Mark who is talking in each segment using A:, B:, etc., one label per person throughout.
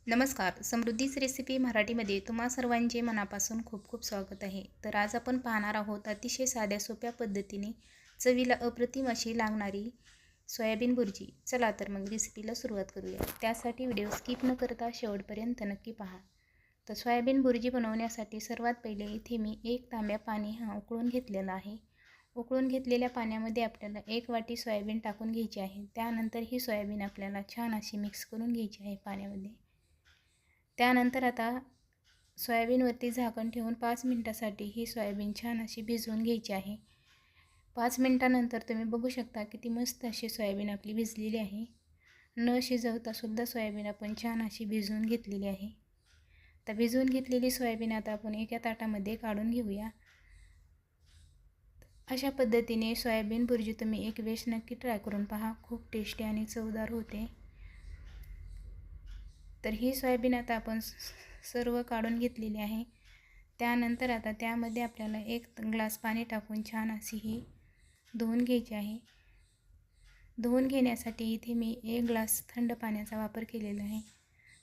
A: नमस्कार. समृद्धीच रेसिपी मराठीमध्ये तुम्हा सर्वांचे मनापासून खूप खूप स्वागत आहे. तर आज आपण पाहणार आहोत अतिशय साध्या सोप्या पद्धतीने चवीला अप्रतिम अशी लागणारी सोयाबीन भुर्जी. चला तर मग रेसिपीला सुरुवात करूया. त्यासाठी व्हिडिओ स्किप न करता शेवटपर्यंत नक्की पहा. तर सोयाबीन भुर्जी बनवण्यासाठी सर्वात पहिले इथे मी 1 तांब्या पाणी उकळून घेतलेलं आहे. उकळून घेतलेल्या पाण्यामध्ये आपल्याला 1 वाटी सोयाबीन टाकून घ्यायची आहे. त्यानंतर ही सोयाबीन आपल्याला छान अशी मिक्स करून घ्यायची आहे पाण्यामध्ये. त्यानंतर आता सोयाबीनवरती झाकण ठेवून 5 मिनिटासाठी ही सोयाबीन छान अशी भिजवून घ्यायची आहे. 5 मिनिटानंतर तुम्ही बघू शकता किती मस्त अशी सोयाबीन आपली भिजलेली आहे. न शिजवता सुद्धा सोयाबीन आपण छान अशी भिजवून घेतलेली आहे. तर भिजवून घेतलेली सोयाबीन आता आपण एका ताटामध्ये काढून घेऊया. अशा पद्धतीने सोयाबीन भुर्जी तुम्ही एक वेळेस नक्की ट्राय करून पहा. खूप टेस्टी आणि चवदार होते. तर ही सोयाबीन आता आपण सर्व काढून घेतलेली आहे. त्यानंतर आता त्यामध्ये आपल्याला 1 ग्लास पाणी टाकून छान अशी ही धुवून घ्यायची आहे. धुवून घेण्यासाठी इथे मी 1 ग्लास थंड पाण्याचा वापर केलेला आहे.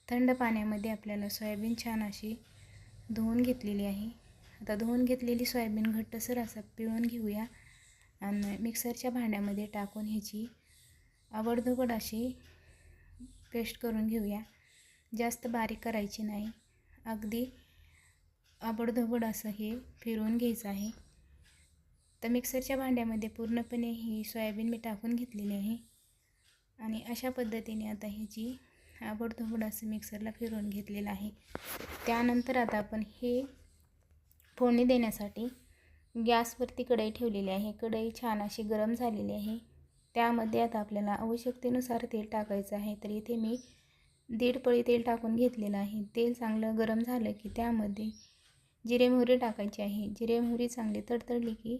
A: थंड पाण्यामध्ये आपल्याला सोयाबीन छान अशी धुवून घेतलेली आहे. आता धुवून घेतलेली सोयाबीन घट्टसर असं पिळून घेऊया आणि मिक्सरच्या भांड्यामध्ये टाकून ह्याची आवडधोबड अशी पेस्ट करून घेऊया. जास्त बारीक करायची नाही, अगदी आबडधोबड असं हे फिरवून घ्यायचं आहे. तर मिक्सरच्या भांड्यामध्ये पूर्णपणे ही सोयाबीन मी टाकून घेतलेली आहे आणि अशा पद्धतीने आता ह्याची आबडधोबड असं मिक्सरला फिरवून घेतलेलं आहे. त्यानंतर आता आपण हे फोडणी देण्यासाठी गॅसवरती कढई ठेवलेली आहे. कढई छान अशी गरम झालेली आहे. त्यामध्ये आता आपल्याला आवश्यकतेनुसार तेल टाकायचं आहे. तर इथे मी 1.5 पळी तेल टाकून घेतलेलं आहे. तेल चांगलं गरम झालं की त्यामध्ये जिरे मोहरी टाकायची आहे. जिरे मोहरी चांगली तडतडली की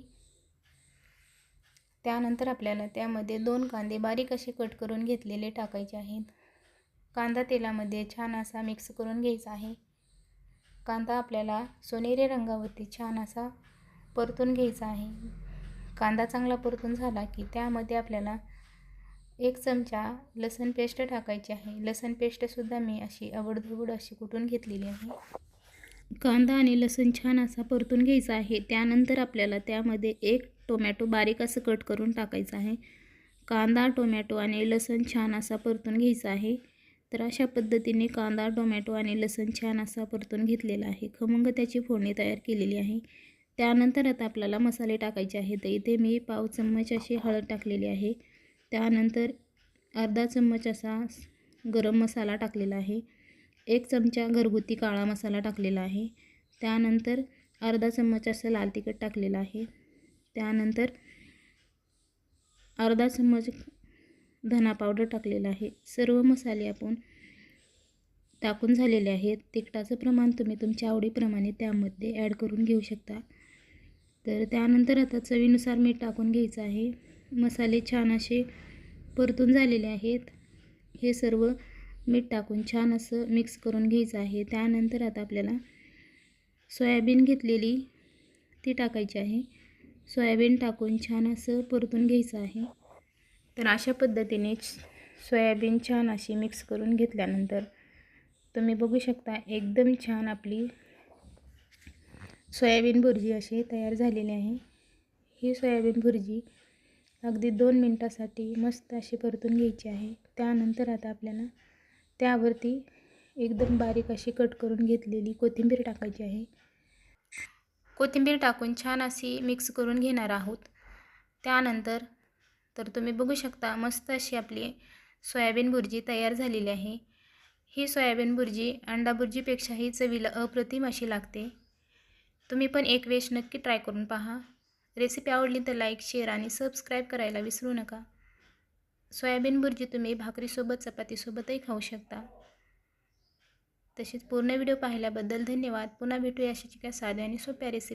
A: त्यानंतर आपल्याला त्यामध्ये 2 कांदे बारीक असे कट करून घेतलेले टाकायचे आहेत. कांदा तेलामध्ये छान असा मिक्स करून घ्यायचा आहे. कांदा आपल्याला सोनेरी रंगावरती छान असा परतून घ्यायचा आहे. कांदा चांगला परतून झाला की त्यामध्ये आपल्याला 1 चमचा लसूण पेस्ट टाकायची आहे. लसूण पेस्टसुद्धा मी अशी आवडधोबड अशी कुटून घेतलेली आहे. कांदा आणि लसूण छान असा परतून घ्यायचा आहे. त्यानंतर आपल्याला त्यामध्ये 1 टोमॅटो बारीक असं कट करून टाकायचं आहे. कांदा, टोमॅटो आणि लसूण छान असा परतून घ्यायचा आहे. तर अशा पद्धतीने कांदा, टोमॅटो आणि लसूण छान असा परतून घेतलेला आहे. खमंग त्याची फोडणी तयार केलेली आहे. त्यानंतर आता आपल्याला मसाले टाकायचे आहेत. तर इथे मी पाव चम्मच अशी हळद टाकलेली आहे. त्यानंतर अर्धा चम्मच असा गरम मसाला टाकलेला आहे. 1 चमचा घरगुती काळा मसाला टाकलेला आहे. त्यानंतर अर्धा चम्मच असं लाल तिखट टाकलेलं आहे. त्यानंतर अर्धा चम्मच धना पावडर टाकलेला आहे. सर्व मसाले आपण टाकून झालेले आहेत. तिखटाचं प्रमाण तुम्ही तुमच्या आवडीप्रमाणे त्यामध्ये ॲड करून घेऊ शकता. तर त्यानंतर आता चवीनुसार मीठ टाकून घ्यायचं आहे. मसाले छान असे परतून झालेले आहेत. हे सर्व मीठ टाकून छान असं मिक्स करून घ्यायचं आहे. त्यानंतर आता आपल्याला सोयाबीन घेतलेली ती टाकायची आहे. सोयाबीन टाकून छान असं परतून घ्यायचं आहे. तर अशा पद्धतीने सोयाबीन छान अशी मिक्स करून घेतल्यानंतर तुम्ही बघू शकता एकदम छान आपली सोयाबीन भुर्जी अशी तयार झालेली आहे. ही सोयाबीन भुर्जी अगदी 2 मिनिटासाठी मस्त अशी परतून घ्यायची आहे. त्यानंतर आता आपल्याला त्यावरती एकदम बारीक अशी कट करून घेतलेली कोथिंबीर टाकायची आहे. कोथिंबीर टाकून छान अशी मिक्स करून घेणार आहोत. त्यानंतर तर तुम्ही बघू शकता मस्त अशी आपली सोयाबीन भुर्जी तयार झालेली आहे. ही सोयाबीन भुर्जी अंडा भुर्जीपेक्षाही चवीला अप्रतिम अशी लागते. तुम्ही पण एक वेळेस नक्की ट्राय करून पहा. रेसिपी आवडली तर लाईक, शेअर आणि सबस्क्राईब करायला विसरू नका. सोयाबीन भुर्जी तुम्ही भाकरीसोबत, चपातीसोबतही खाऊ शकता. तसेच पूर्ण व्हिडिओ पाहिल्याबद्दल धन्यवाद. पुन्हा भेटूया अशाच एका साध्या आणि सोप्या रेसिपी